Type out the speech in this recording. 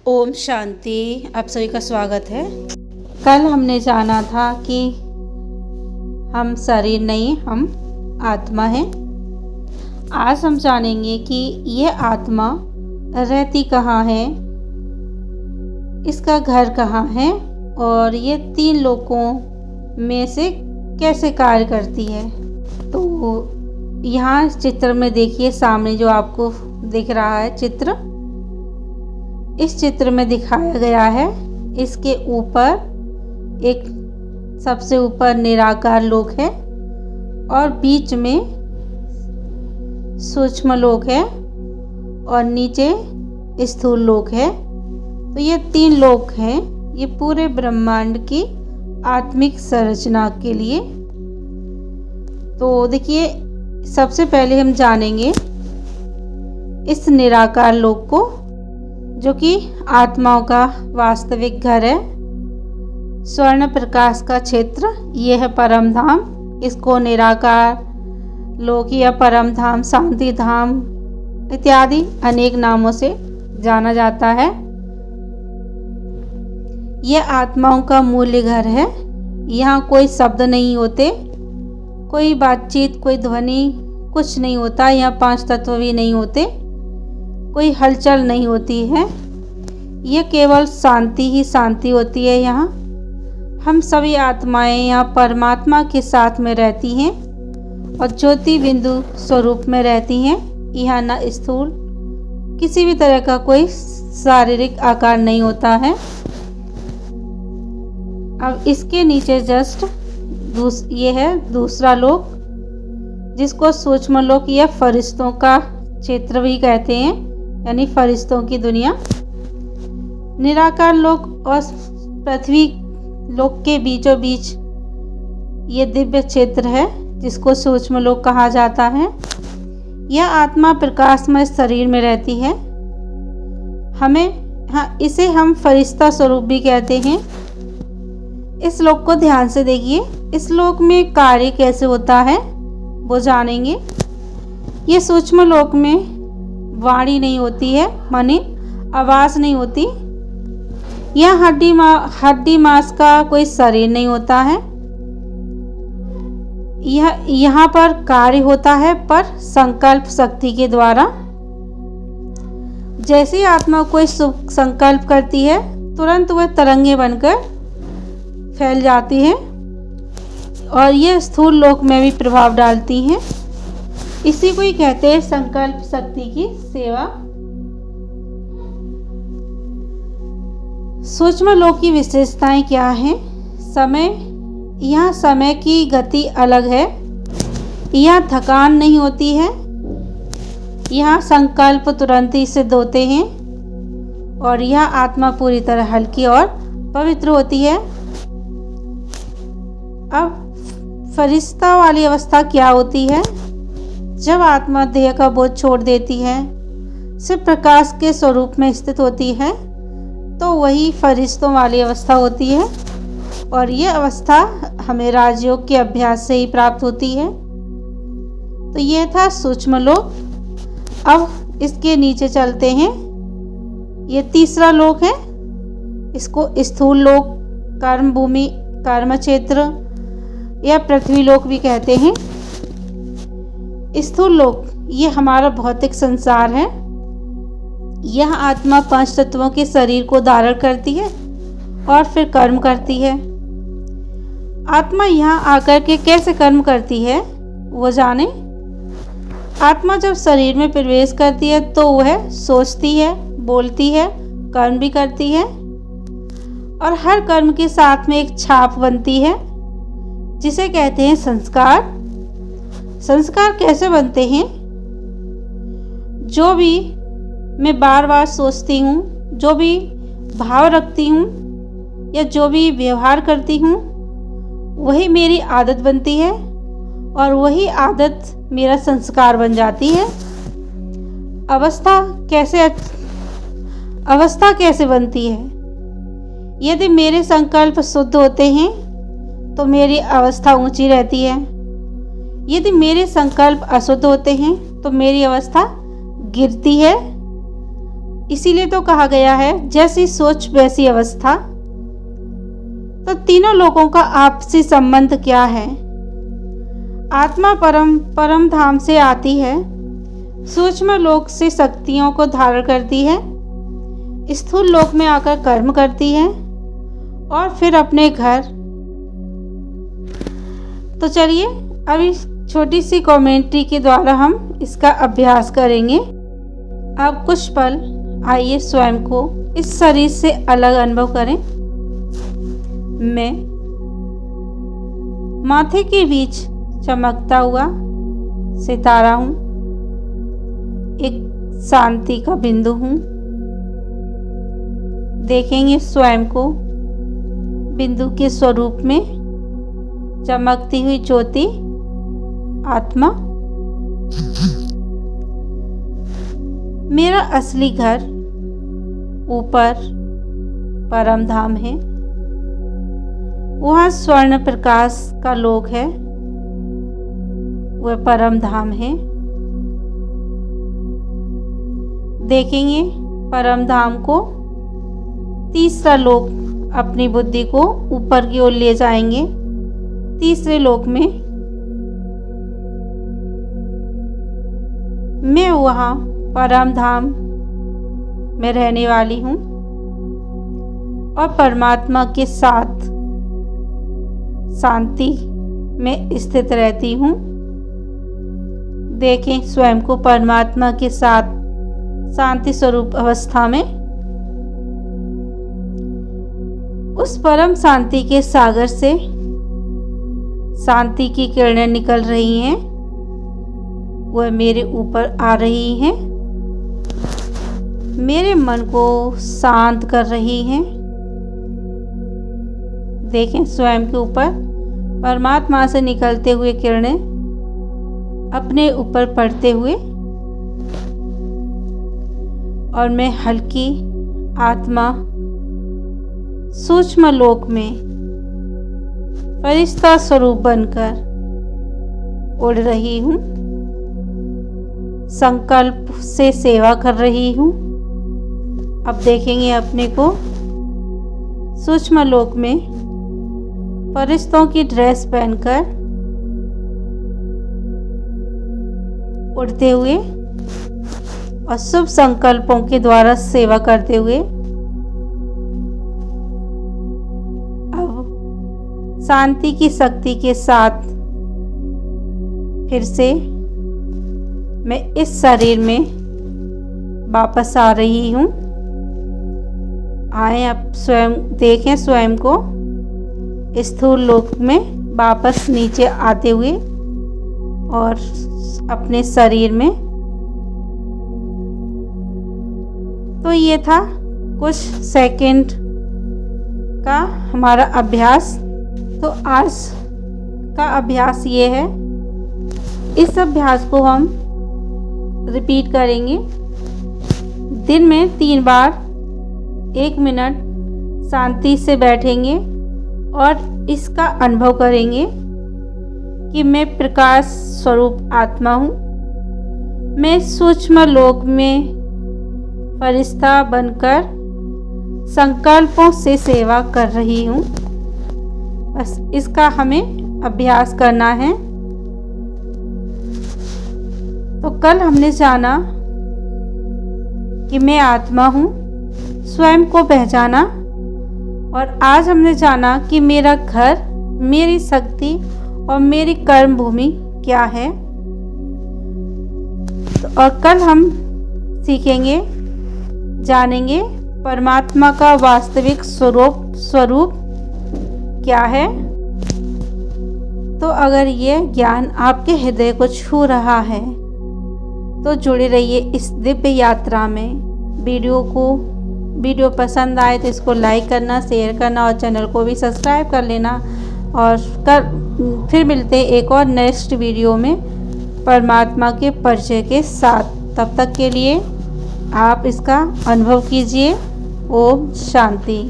ओम शांति। आप सभी का स्वागत है। कल हमने जाना था कि हम शरीर नहीं, हम आत्मा हैं। आज हम जानेंगे कि यह आत्मा रहती कहाँ है, इसका घर कहाँ है और ये 3 लोकों में से कैसे कार्य करती है। तो यहाँ चित्र में देखिए, सामने जो आपको दिख रहा है चित्र, इस चित्र में दिखाया गया है, इसके ऊपर एक सबसे ऊपर निराकार लोक है और बीच में सूक्ष्म लोक है और नीचे स्थूल लोक है। तो ये 3 लोक हैं, ये पूरे ब्रह्मांड की आत्मिक संरचना के लिए। तो देखिए, सबसे पहले हम जानेंगे इस निराकार लोक को, जो कि आत्माओं का वास्तविक घर है। स्वर्ण प्रकाश का क्षेत्र, यह है परम धाम। इसको निराकार लोक या परम धाम, शांति धाम इत्यादि अनेक नामों से जाना जाता है। यह आत्माओं का मूल्य घर है। यहाँ कोई शब्द नहीं होते, कोई बातचीत, कोई ध्वनि, कुछ नहीं होता। यहाँ 5 तत्व भी नहीं होते, कोई हलचल नहीं होती है। यह केवल शांति ही शांति होती है। यहाँ हम सभी आत्माएं यहाँ परमात्मा के साथ में रहती हैं और ज्योति बिंदु स्वरूप में रहती हैं। यहाँ न स्थूल किसी भी तरह का कोई शारीरिक आकार नहीं होता है। अब इसके नीचे जस्ट ये है दूसरा लोक, जिसको सूक्ष्म लोक या फरिश्तों का क्षेत्र भी कहते हैं, यानी फरिश्तों की दुनिया। निराकार लोक और पृथ्वी लोक के बीचों बीच ये दिव्य क्षेत्र है, जिसको सूक्ष्म लोक कहा जाता है। यह आत्मा प्रकाशमय शरीर में रहती है। इसे हम फरिश्ता स्वरूप भी कहते हैं। इस लोक को ध्यान से देखिए। इस लोक में कार्य कैसे होता है वो जानेंगे। ये सूक्ष्म लोक में वाणी नहीं होती है, माने आवाज़ नहीं होती। यह हड्डी मांस का कोई शरीर नहीं होता है। यहाँ पर कार्य होता है, पर संकल्प शक्ति के द्वारा। जैसे आत्मा कोई संकल्प करती है, तुरंत वह तरंगे बनकर फैल जाती है और ये स्थूल लोक में भी प्रभाव डालती हैं। इसी को ही कहते हैं संकल्प शक्ति की सेवा। सूक्ष्म लोक की विशेषताएं क्या हैं? समय, यहाँ समय की गति अलग है। यहाँ थकान नहीं होती है। यहाँ संकल्प तुरंत ही सिद्ध होते हैं और यह आत्मा पूरी तरह हल्की और पवित्र होती है। अब फरिश्ता वाली अवस्था क्या होती है? जब आत्मा देह का बोझ छोड़ देती है, सिर्फ प्रकाश के स्वरूप में स्थित होती है, तो वही फरिश्तों वाली अवस्था होती है और ये अवस्था हमें राजयोग के अभ्यास से ही प्राप्त होती है। तो ये था सूक्ष्म लोक। अब इसके नीचे चलते हैं। ये तीसरा लोक है, इसको स्थूल लोक, कर्म भूमि, कर्म क्षेत्र या पृथ्वी लोक भी कहते हैं। स्थूल लोक ये हमारा भौतिक संसार है। यह आत्मा 5 तत्वों के शरीर को धारण करती है और फिर कर्म करती है। आत्मा यहाँ आकर के कैसे कर्म करती है वो जाने। आत्मा जब शरीर में प्रवेश करती है तो वह सोचती है, बोलती है, कर्म भी करती है और हर कर्म के साथ में एक छाप बनती है, जिसे कहते हैं संस्कार। संस्कार कैसे बनते हैं? जो भी मैं बार बार सोचती हूँ, जो भी भाव रखती हूँ या जो भी व्यवहार करती हूँ, वही मेरी आदत बनती है और वही आदत मेरा संस्कार बन जाती है। अवस्था कैसे बनती है? यदि मेरे संकल्प शुद्ध होते हैं तो मेरी अवस्था ऊंची रहती है। यदि मेरे संकल्प अशुद्ध होते हैं तो मेरी अवस्था गिरती है इसीलिए तो कहा गया है जैसी सोच वैसी अवस्था। तो तीनों लोगों का आपसी संबंध क्या है? आत्मा परम धाम से आती है, सूक्ष्म लोक से शक्तियों को धारण करती है, स्थूल लोक में आकर कर्म करती है और फिर अपने घर। तो चलिए अभी छोटी सी कमेंट्री के द्वारा हम इसका अभ्यास करेंगे। अब कुछ पल आइए स्वयं को इस शरीर से अलग अनुभव करें। मैं माथे के बीच चमकता हुआ सितारा हूँ, एक शांति का बिंदु हूँ। देखेंगे स्वयं को बिंदु के स्वरूप में, चमकती हुई ज्योति आत्मा। मेरा असली घर ऊपर परम धाम है, वहाँ स्वर्ण प्रकाश का लोक है, वह परम धाम है। देखेंगे परम धाम को, तीसरा लोक अपनी बुद्धि को ऊपर की ओर ले जाएंगे। तीसरे लोक में मैं वहाँ परम धाम में रहने वाली हूँ और परमात्मा के साथ शांति में स्थित रहती हूँ। देखें स्वयं को परमात्मा के साथ शांति स्वरूप अवस्था में। उस परम शांति के सागर से शांति की किरणें निकल रही हैं, वह मेरे ऊपर आ रही हैं, मेरे मन को शांत कर रही हैं। देखें स्वयं के ऊपर परमात्मा से निकलते हुए किरणें अपने ऊपर पड़ते हुए, और मैं हल्की आत्मा सूक्ष्म लोक में फरिश्ता स्वरूप बनकर उड़ रही हूँ, संकल्प से सेवा कर रही हूँ। अब देखेंगे अपने को सूक्ष्म लोक में फरिश्तों की ड्रेस पहनकर उड़ते हुए और शुभ संकल्पों के द्वारा सेवा करते हुए। अब शांति की शक्ति के साथ फिर से मैं इस शरीर में वापस आ रही हूँ। आए अब स्वयं देखें स्वयं को स्थूल लोक में वापस नीचे आते हुए और अपने शरीर में। तो ये था कुछ सेकंड का हमारा अभ्यास। तो आज का अभ्यास ये है, इस अभ्यास को हम रिपीट करेंगे दिन में 3 बार। 1 मिनट शांति से बैठेंगे और इसका अनुभव करेंगे कि मैं प्रकाश स्वरूप आत्मा हूँ, मैं सूक्ष्म लोक में फरिश्ता बनकर संकल्पों से सेवा कर रही हूँ। बस इसका हमें अभ्यास करना है। तो कल हमने जाना कि मैं आत्मा हूँ, स्वयं को पहचाना, और आज हमने जाना कि मेरा घर, मेरी शक्ति और मेरी कर्म भूमि क्या है। तो और कल हम सीखेंगे, जानेंगे परमात्मा का वास्तविक स्वरूप क्या है। तो अगर ये ज्ञान आपके हृदय को छू रहा है तो जुड़े रहिए इस दिव्य यात्रा में। वीडियो पसंद आए तो इसको लाइक करना, शेयर करना और चैनल को भी सब्सक्राइब कर लेना। और फिर मिलते हैं एक और नेक्स्ट वीडियो में परमात्मा के परिचय के साथ। तब तक के लिए आप इसका अनुभव कीजिए। ओम शांति।